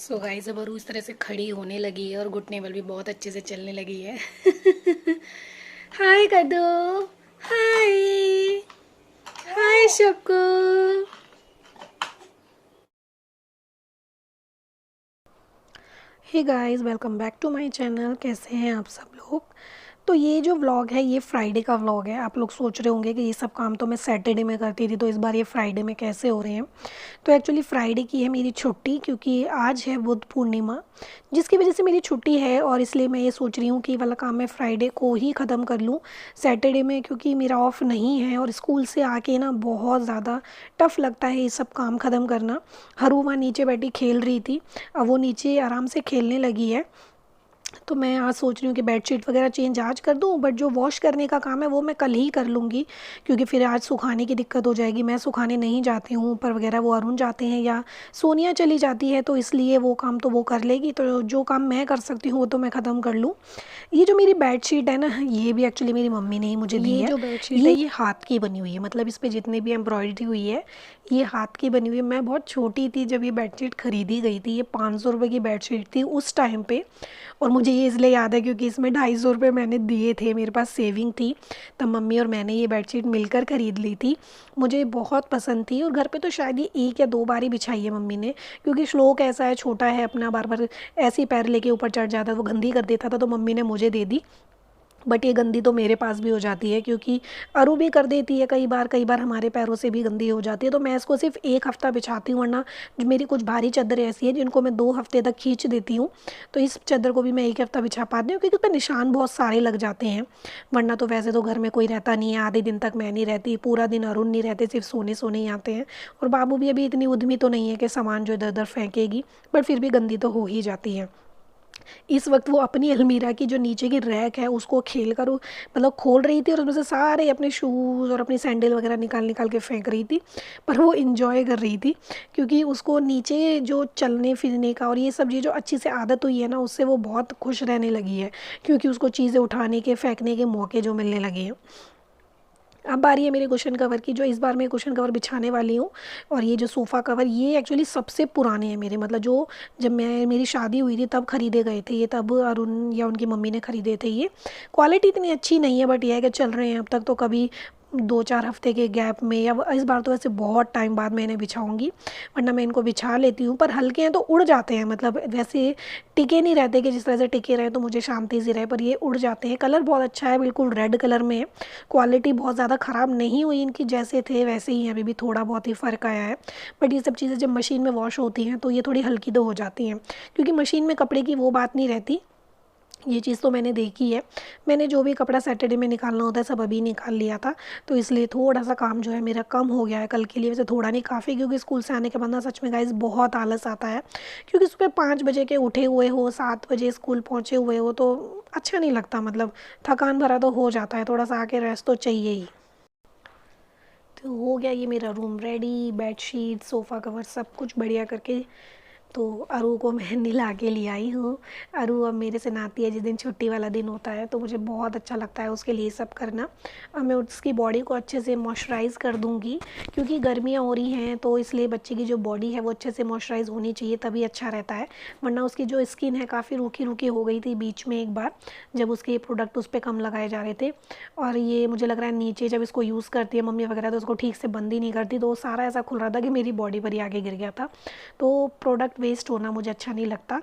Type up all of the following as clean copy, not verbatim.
So guys अब अरू इस तरह से खड़ी होने लगी है और घुटने बल भी बहुत अच्छे से चलने लगी है। हाय कर दो। Hi. Hi Shakku. Hey guys welcome back to my channel. कैसे हैं आप सब लोग। तो ये जो व्लॉग है ये फ्राइडे का व्लॉग है। आप लोग सोच रहे होंगे कि ये सब काम तो मैं सैटरडे में करती थी, तो इस बार ये फ्राइडे में कैसे हो रहे हैं। तो एक्चुअली फ्राइडे की है मेरी छुट्टी, क्योंकि आज है बुद्ध पूर्णिमा, जिसकी वजह से मेरी छुट्टी है। और इसलिए मैं ये सोच रही हूँ कि ये वाला काम मैं फ्राइडे को ही ख़त्म कर लूँ सैटरडे में, क्योंकि मेरा ऑफ नहीं है। और स्कूल से आके ना बहुत ज़्यादा टफ़ लगता है ये सब काम ख़त्म करना। हरू वहाँ नीचे बैठी खेल रही थी, अब वो नीचे आराम से खेलने लगी है। तो मैं आज सोच रही हूँ कि बेडशीट वगैरह चेंज आज कर दूँ, बट जो वॉश करने का काम है वो मैं कल ही कर लूँगी, क्योंकि फिर आज सुखाने की दिक्कत हो जाएगी। मैं सुखाने नहीं जाती हूँ ऊपर वगैरह, वो अरुण जाते हैं या सोनिया चली जाती है, तो इसलिए वो काम तो वो कर लेगी। तो जो काम मैं कर सकती हूँ वो तो मैं ख़त्म कर लूँ। ये जो मेरी बेडशीट है ना, ये भी एक्चुअली मेरी मम्मी ने ही मुझे दी है। ये जो बेडशीट है ये हाथ की बनी हुई है, मतलब इस पे जितनी भी एम्ब्रॉयडरी हुई है ये हाथ की बनी हुई है। मैं बहुत छोटी थी जब ये बेडशीट खरीदी गई थी। ये 500 रुपये की बेडशीट थी उस टाइम पे। और मुझे ये इसलिए याद है क्योंकि इसमें 250 रुपये मैंने दिए थे, मेरे पास सेविंग थी। तब मम्मी और मैंने ये बेडशीट मिलकर ख़रीद ली थी। मुझे बहुत पसंद थी और घर पे तो शायद ये 1 या 2 बार ही बिछाई है मम्मी ने, क्योंकि श्लोक ऐसा है, छोटा है अपना, बार बार ऐसे ही पैर लेके ऊपर चढ़ जाता, वो गंदी कर देता था, तो मम्मी ने मुझे दे दी। बट ये गंदी तो मेरे पास भी हो जाती है, क्योंकि अरू भी कर देती है कई बार हमारे पैरों से भी गंदी हो जाती है। तो मैं इसको सिर्फ 1 हफ़्ता बिछाती हूँ, वरना जो मेरी कुछ भारी चादरें ऐसी हैं जिनको मैं 2 हफ्ते तक खींच देती हूँ। तो इस चादर को भी मैं 1 हफ़्ता बिछा पाती हूँ, क्योंकि उस पर निशान बहुत सारे लग जाते हैं। वरना तो वैसे तो घर में कोई रहता नहीं है, आधे दिन तक मैं नहीं रहती, पूरा दिन अरुण नहीं रहते, सिर्फ सोने सोने ही आते हैं। और बाबू भी अभी इतनी उद्यमी तो नहीं है कि सामान जो इधर उधर फेंकेगी, बट फिर भी गंदी तो हो ही जाती है। इस वक्त वो अपनी अलमीरा की जो नीचे की रैक है उसको खेल कर मतलब खोल रही थी, और उसमें से सारे अपने शूज़ और अपनी सैंडल वगैरह निकाल निकाल के फेंक रही थी। पर वो इंजॉय कर रही थी, क्योंकि उसको नीचे जो चलने फिरने का और ये सब ये जो अच्छी से आदत हुई है ना, उससे वो बहुत खुश रहने लगी है, क्योंकि उसको चीज़ें उठाने के फेंकने के मौके जो मिलने लगे हैं। अब बारी है मेरे कुशन कवर की, जो इस बार मैं कुशन कवर बिछाने वाली हूँ। और ये जो सोफ़ा कवर ये एक्चुअली सबसे पुराने हैं मेरे, मतलब जो जब मेरी शादी हुई थी तब खरीदे गए थे ये, तब अरुण या उनकी मम्मी ने खरीदे थे ये। क्वालिटी इतनी अच्छी नहीं है, बट ये है कि चल रहे हैं अब तक। तो कभी 2-4 हफ्ते के गैप में, या इस बार तो वैसे बहुत टाइम बाद मैं इन्हें बिछाऊँगी, वरना मैं इनको बिछा लेती हूँ। पर हल्के हैं तो उड़ जाते हैं, मतलब वैसे टिके नहीं रहते कि जिस तरह से टिके रहे तो मुझे शांति से रहे, पर ये उड़ जाते हैं। कलर बहुत अच्छा है, बिल्कुल रेड कलर में है। क्वालिटी बहुत ज़्यादा ख़राब नहीं हुई इनकी, जैसे थे वैसे ही हैं, अभी भी थोड़ा बहुत ही फ़र्क आया है। बट ये सब चीज़ें जब मशीन में वॉश होती हैं तो ये थोड़ी हल्की तो हो जाती हैं, क्योंकि मशीन में कपड़े की वो बात नहीं रहती। ये चीज़ तो मैंने देखी है। मैंने जो भी कपड़ा सैटरडे में निकालना होता है सब अभी निकाल लिया था, तो इसलिए थोड़ा सा काम जो है मेरा कम हो गया है कल के लिए। वैसे थोड़ा नहीं, काफ़ी, क्योंकि स्कूल से आने के बाद ना सच में गाइस बहुत आलस आता है। क्योंकि सुबह 5 बजे के उठे हुए हो, 7 बजे स्कूल पहुँचे हुए हो, तो अच्छा नहीं लगता, मतलब थकान भरा तो हो जाता है, थोड़ा सा आके रेस्ट तो चाहिए ही। तो हो गया ये मेरा room ready, bedsheet, sofa cover सब कुछ बढ़िया करके। तो अरू को मैं नहला के ले आई हूँ। अरू अब मेरे से नहाती है जिस दिन छुट्टी वाला दिन होता है, तो मुझे बहुत अच्छा लगता है उसके लिए सब करना। अब मैं उसकी बॉडी को अच्छे से मॉइस्चराइज़ कर दूँगी, क्योंकि गर्मियाँ हो रही हैं, तो इसलिए बच्चे की जो बॉडी है वो अच्छे से मॉइस्चराइज़ होनी चाहिए, तभी अच्छा रहता है। वरना उसकी जो स्किन है काफ़ी रूखी रूखी हो गई थी बीच में एक बार, जब उसके ये प्रोडक्ट उस पर कम लगाए जा रहे थे। और ये मुझे लग रहा है नीचे जब इसको यूज़ करती है मम्मी वगैरह, तो उसको ठीक से बंद ही नहीं करती, तो वो सारा ऐसा खुल रहा था कि मेरी बॉडी पर ही आगे गिर गया था। तो प्रोडक्ट वेस्ट होना मुझे अच्छा नहीं लगता,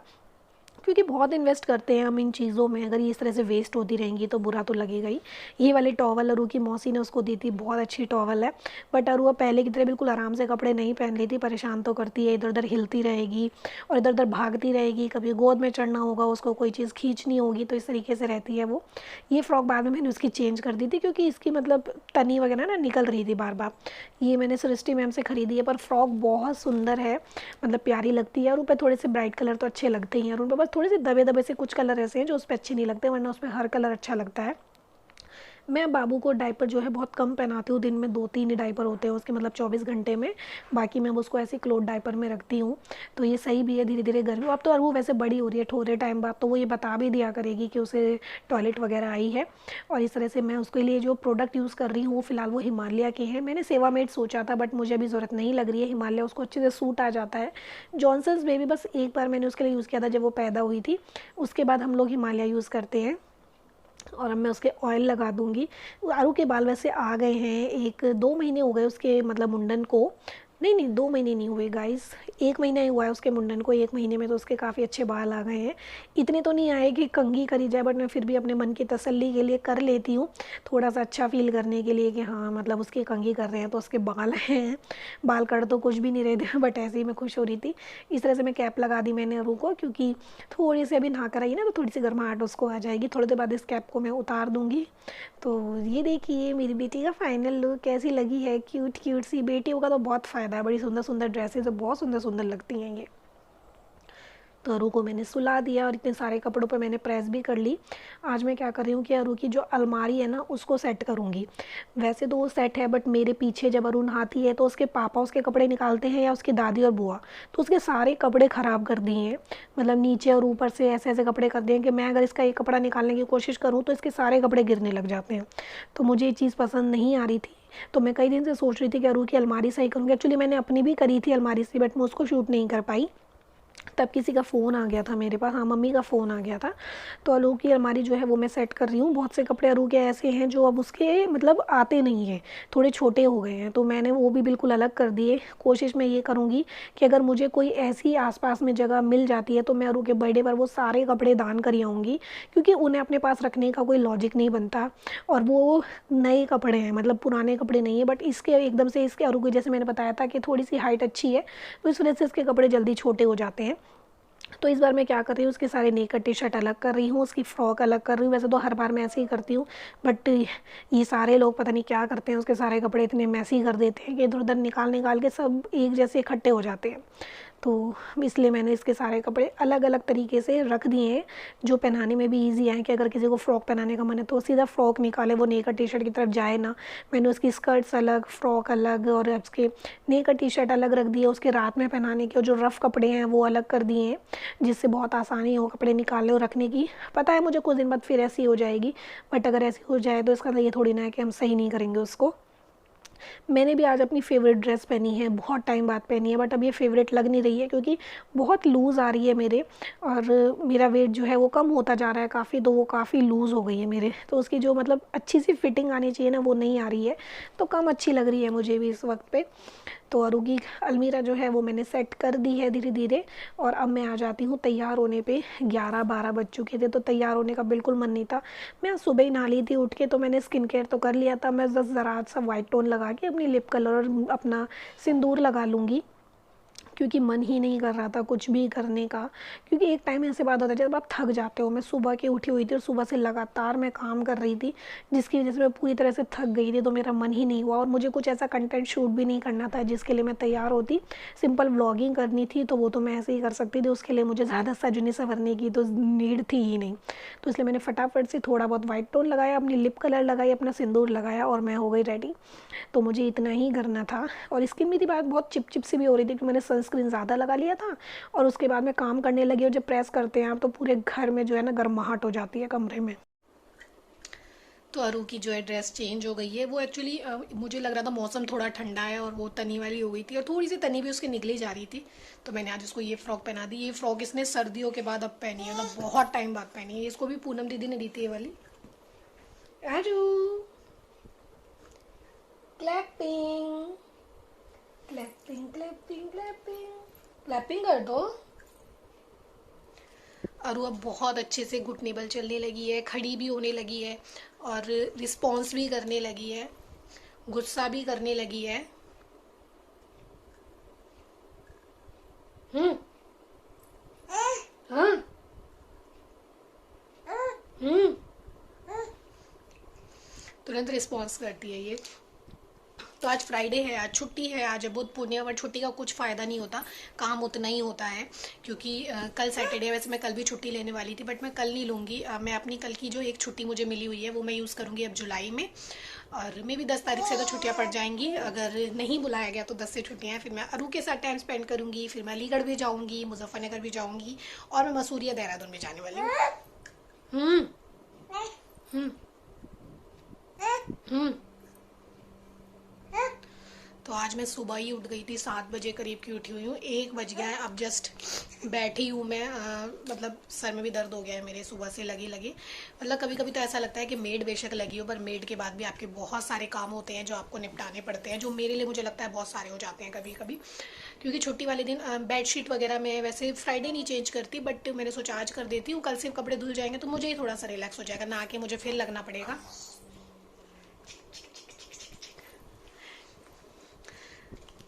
क्योंकि बहुत इन्वेस्ट करते हैं हम इन चीज़ों में, अगर ये इस तरह से वेस्ट होती रहेंगी तो बुरा तो लगेगा ही। ये वाली टॉवल अरू की मौसी ने उसको दी थी, बहुत अच्छी टॉवल है। बट अरू अब पहले की तरह बिल्कुल आराम से कपड़े नहीं पहन लेती, परेशान तो करती है, इधर उधर हिलती रहेगी और इधर उधर भागती रहेगी, कभी गोद में चढ़ना होगा उसको, कोई चीज़ खींचनी होगी, तो इस तरीके से रहती है वो। ये फ़्रॉक बाद में मैंने उसकी चेंज कर दी थी, क्योंकि इसकी मतलब तनी वगैरह ना निकल रही थी बार बार। ये मैंने सृष्टि मैम से ख़रीदी है, पर फ्रॉक बहुत सुंदर है, मतलब प्यारी लगती है। और उन पर थोड़े से ब्राइट कलर तो अच्छे लगते ही हैं, और उन पर बस थोड़े से दबे दबे से कुछ कलर ऐसे हैं जो उस पर अच्छे नहीं लगते, वरना उस पर हर कलर अच्छा लगता है। मैं बाबू को डायपर जो है बहुत कम पहनाती हूँ, दिन में 2-3 ही डायपर होते हैं उसके, मतलब 24 घंटे में। बाकी मैं उसको ऐसे क्लोथ डायपर में रखती हूँ। तो ये सही भी है, धीरे धीरे गर्मी, अब तो और वो वैसे बड़ी हो रही है, थोड़े टाइम बाद तो वो ये बता भी दिया करेगी कि उसे टॉयलेट वगैरह आई है। और इस तरह से मैं उसके लिए जो प्रोडक्ट यूज़ कर रही हूँ वो फ़िलहाल वो हिमालय के हैं। मैंने सेवामेड सोचा था बट मुझे अभी ज़रूरत नहीं लग रही है, हिमालय उसको अच्छे से सूट आ जाता है। जॉनसन्स बेबी बस एक बार मैंने उसके लिए यूज़ किया था जब वो पैदा हुई थी, उसके बाद हम लोग हिमालय यूज़ करते हैं। और अब मैं उसके ऑयल लगा दूँगी। आरू के बाल वैसे आ गए हैं, 1-2 महीने हो गए उसके मतलब मुंडन को। नहीं, नहीं 2 महीने नहीं हुए गाइस, 1 महीना ही हुआ है उसके मुंडन को, 1 महीने में तो उसके काफ़ी अच्छे बाल आ गए हैं। इतने तो नहीं आए कि कंघी करी जाए, बट मैं फिर भी अपने मन की तसल्ली के लिए कर लेती हूँ। थोड़ा-सा अच्छा फ़ील करने के लिए कि हाँ, मतलब उसकी कंघी कर रहे हैं तो उसके बाल हैं। बाल कट तो कुछ भी नहीं रहे थे बट ऐसे ही मैं खुश हो रही थी। इस तरह से मैं कैप लगा दी मैंने अरू को, क्योंकि थोड़ी सी अभी नहा कर आई है ना, तो थोड़ी-सी गर्माहट उसको आ जाएगी। थोड़ी देर बाद इस कैप को मैं उतार दूँगी। तो ये देखिए मेरी बेटी का फाइनल लुक कैसी लगी है, क्यूट क्यूट सी। बेटियों का तो बहुत फ़ायदा है, बड़ी सुंदर सुंदर ड्रेसेस, तो बहुत सुंदर सुंदर लगती हैं ये। तो अरू को मैंने सुला दिया और इतने सारे कपड़ों पे मैंने प्रेस भी कर ली। आज मैं क्या कर रही हूँ कि अरू की जो अलमारी है ना उसको सेट करूँगी। वैसे तो वो सेट है बट मेरे पीछे जब अरू नहाती है तो उसके पापा उसके कपड़े निकालते हैं या उसकी दादी और बुआ, तो उसके सारे कपड़े ख़राब कर दिए हैं। मतलब नीचे और ऊपर से ऐसे ऐसे कपड़े कर दिए हैं कि मैं अगर इसका एक कपड़ा निकालने की कोशिश करूँ तो इसके सारे कपड़े गिरने लग जाते हैं। तो मुझे ये चीज़ पसंद नहीं आ रही थी। तो मैं कई दिन से सोच रही थी कि अरू की अलमारी सही करूँगी। एक्चुअली मैंने अपनी भी करी थी अलमारी से बट मैं उसको शूट नहीं कर पाई। तब किसी का फ़ोन आ गया था मेरे पास, हाँ मम्मी का फ़ोन आ गया था। तो अरू की अलमारी जो है वो मैं सेट कर रही हूँ। बहुत से कपड़े अरू के ऐसे हैं जो अब उसके मतलब आते नहीं हैं, थोड़े छोटे हो गए हैं, तो मैंने वो भी बिल्कुल अलग कर दिए। कोशिश मैं ये करूँगी कि अगर मुझे कोई ऐसी आसपास में जगह मिल जाती है तो मैं अरू के बर्थडे पर वो सारे कपड़े दान कर आऊँगी, क्योंकि उन्हें अपने पास रखने का कोई लॉजिक नहीं बनता। और वो नए कपड़े हैं, मतलब पुराने कपड़े नहीं है, बट इसके एकदम से इसके अरू की जैसे मैंने बताया था कि थोड़ी सी हाइट अच्छी है, तो इस वजह से इसके कपड़े जल्दी छोटे हो जाते हैं। तो इस बार मैं क्या कर रही हूँ, उसके सारे नेकर टी शर्ट अलग कर रही हूँ, उसकी फ़्रॉक अलग कर रही हूँ। वैसे तो हर बार मैं ऐसे ही करती हूँ बट ये सारे लोग पता नहीं क्या करते हैं, उसके सारे कपड़े इतने मैसी कर देते हैं कि इधर उधर निकाल निकाल के सब एक जैसे इकट्ठे हो जाते हैं। तो इसलिए मैंने इसके सारे कपड़े अलग अलग तरीके से रख दिए हैं, जो पहनाने में भी ईजी आए, कि अगर किसी को फ़्रॉक पहनाने का मन है तो सीधा फ़्रॉक निकाले, वो नेकर टी शर्ट की तरफ जाए ना। मैंने उसकी स्कर्ट्स अलग, फ़्रॉक अलग और उसके नेकर टी शर्ट अलग रख दिए। उसके रात में पहनाने के जो रफ़ कपड़े हैं वो अलग कर दिए हैं, जिससे बहुत आसानी हो कपड़े निकालने और रखने की। पता है मुझे कुछ दिन बाद फिर ऐसी हो जाएगी, बट अगर ऐसी हो जाए तो इसका मतलब ये थोड़ी ना है कि हम सही नहीं करेंगे उसको। मैंने भी आज अपनी फ़ेवरेट ड्रेस पहनी है, बहुत टाइम बाद पहनी है, बट अब ये फ़ेवरेट लग नहीं रही है क्योंकि बहुत लूज़ आ रही है मेरे, और मेरा वेट जो है वो कम होता जा रहा है काफ़ी, तो वो काफ़ी लूज़ हो गई है मेरे, तो उसकी जो मतलब अच्छी सी फिटिंग आनी चाहिए ना वो नहीं आ रही है, तो कम अच्छी लग रही है मुझे भी इस वक्त पे। तो अरू की अलमीरा जो है वो मैंने सेट कर दी है धीरे धीरे। और अब मैं आ जाती हूँ तैयार होने पे। 11-12 बज चुके थे तो तैयार होने का बिल्कुल मन नहीं था। मैं आज सुबह ही नहा ली थी उठ के, तो मैंने स्किन केयर तो कर लिया था। मैं बस ज़रा सा वाइट टोन लगा के अपनी लिप कलर और अपना सिंदूर लगा लूँगी, क्योंकि मन ही नहीं कर रहा था कुछ भी करने का। क्योंकि एक टाइम ऐसे बात होता है जब आप थक जाते हो। मैं सुबह की उठी हुई थी और सुबह से लगातार मैं काम कर रही थी, जिसकी वजह से मैं पूरी तरह से थक गई थी, तो मेरा मन ही नहीं हुआ। और मुझे कुछ ऐसा कंटेंट शूट भी नहीं करना था जिसके लिए मैं तैयार होती। सिंपल व्लॉगिंग करनी थी तो वो तो मैं ऐसे ही कर सकती थी, उसके लिए मुझे ज़्यादा सजने संवरने की तो नीड थी ही नहीं। तो इसलिए मैंने फटाफट से थोड़ा बहुत वाइट टोन लगाया, अपनी लिप कलर लगाई, अपना सिंदूर लगाया और मैं हो गई रेडी। तो मुझे इतना ही करना था। और स्किन मेरी बात बहुत चिप सी भी हो रही थी कि मैंने सनस्क्रीन ज़्यादा लगा लिया था, और उसके बाद मैं काम करने लगी, और जब प्रेस करते हैं आप तो पूरे घर में जो है ना गर्माहट हो जाती है कमरे में। तो अरू की जो है ड्रेस चेंज हो गई है। वो एक्चुअली मुझे लग रहा था मौसम थोड़ा ठंडा है और वो तनी वाली हो गई थी, और थोड़ी सी तनी भी उसके निकली जा रही थी। तो मैंने आज उसको ये फ्रॉक पहना दी। ये फ्रॉक इसने सर्दियों के बाद अब पहनी है, मतलब बहुत टाइम बाद पहनी है। इसको भी पूनम दीदी ने दी थी ये वाली। Aru clapping clapping clapping clapping clapping कर दो। और वो अब बहुत अच्छे से घुटने बल चलने लगी है, खड़ी भी होने लगी है, और रिस्पॉन्स भी करने लगी है, गुस्सा भी करने लगी है। हम्म। हाँ। तुरंत रिस्पॉन्स करती है ये। तो आज फ्राइडे है, आज छुट्टी है, आज बुध पूर्णिमा, पर छुट्टी का कुछ फ़ायदा नहीं होता, काम उतना ही होता है क्योंकि कल सैटरडे है। वैसे मैं कल भी छुट्टी लेने वाली थी बट मैं कल नहीं लूँगी। मैं अपनी कल की जो एक छुट्टी मुझे मिली हुई है वो मैं यूज़ करूँगी अब जुलाई में, और मे भी 10 तारीख से तो छुट्टियाँ पड़ जाएंगी। अगर नहीं बुलाया गया तो 10 से छुट्टियाँ हैं। फिर मैं अरू के साथ टाइम स्पेंड करूँगी, फिर मैं अलीगढ़ भी जाऊँगी, मुजफ्फरनगर भी जाऊँगी, और मैं मसूरी या देहरादून भी जाने वाली हूँ। हम्म हम्म हम्म तो आज मैं सुबह ही उठ गई थी, 7 बजे करीब की उठी हुई हूँ, 1 बज गया है, अब जस्ट बैठी हूँ मैं। मतलब सर में भी दर्द हो गया है मेरे सुबह से लगे लगे। मतलब कभी कभी तो ऐसा लगता है कि मेड बेशक लगी हो, पर मेड के बाद भी आपके बहुत सारे काम होते हैं जो आपको निपटाने पड़ते हैं, जो मेरे लिए मुझे लगता है बहुत सारे हो जाते हैं कभी कभी। क्योंकि छुट्टी वाले दिन बेडशीट वगैरह मैं वैसे फ्राइडे नहीं चेंज करती, बट मैंने सोचा आज कर देती हूँ, कल से कपड़े धुल जाएंगे तो मुझे ही थोड़ा सा रिलैक्स हो जाएगा, ना कि मुझे फिर लगना पड़ेगा।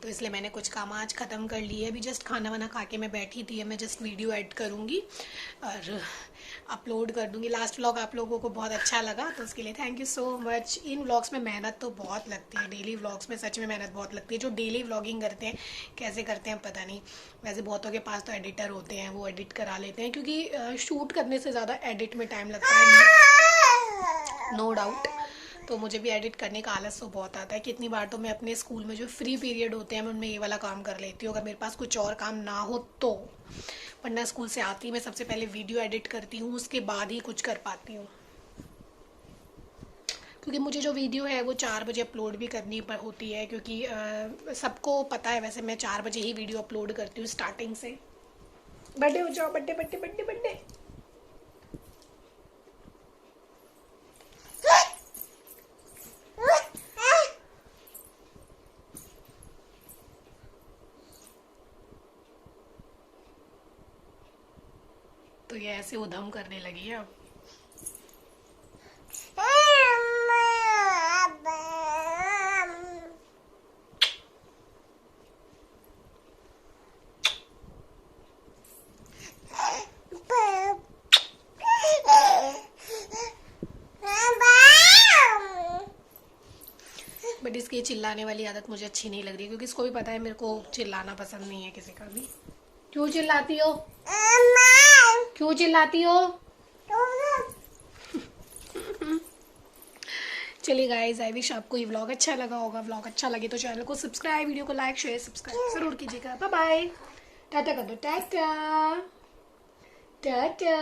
तो इसलिए मैंने कुछ काम आज ख़त्म कर लिए। अभी जस्ट खाना वाना खा के मैं बैठी थी, मैं जस्ट वीडियो एड करूँगी और अपलोड कर दूँगी। लास्ट व्लॉग आप लोगों को बहुत अच्छा लगा तो उसके लिए thank you so much. In vlogs में मेहनत तो बहुत लगती है, डेली व्लॉग्स में सच में मेहनत बहुत लगती है। जो डेली व्लॉगिंग करते हैं कैसे करते हैं पता नहीं। वैसे बहुतों के पास तो एडिटर होते हैं, वो एडिट करा लेते हैं, क्योंकि शूट करने से ज़्यादा एडिट में टाइम लगता है, नो डाउट। तो मुझे भी एडिट करने का आलस तो बहुत आता है। कितनी बार तो मैं अपने स्कूल में जो फ्री पीरियड होते हैं मैं उनमें ये वाला काम कर लेती हूँ, अगर मेरे पास कुछ और काम ना हो तो। वरना स्कूल से आती मैं सबसे पहले वीडियो एडिट करती हूँ, उसके बाद ही कुछ कर पाती हूँ, क्योंकि मुझे जो वीडियो है वो 4 बजे अपलोड भी करनी होती है, क्योंकि सबको पता है वैसे मैं 4 बजे ही वीडियो अपलोड करती हूँ स्टार्टिंग से। बर्थडे हो जाओ, बर्थडे बर्थडे बर्थडे बर्थडे। तो ये ऐसे उधम करने लगी है अब। बट इसकी चिल्लाने वाली आदत मुझे अच्छी नहीं लग रही, क्योंकि इसको भी पता है मेरे को चिल्लाना पसंद नहीं है किसी का भी। क्यों चिल्लाती हो, क्यों चिल्लाती हो? चलिए गाइज, आई विश आपको ये व्लॉग अच्छा लगा होगा। व्लॉग अच्छा लगे तो चैनल को सब्सक्राइब, वीडियो को लाइक शेयर सब्सक्राइब जरूर कीजिएगा। बाय बाय, टाटा कर दो, टाटा टाटा।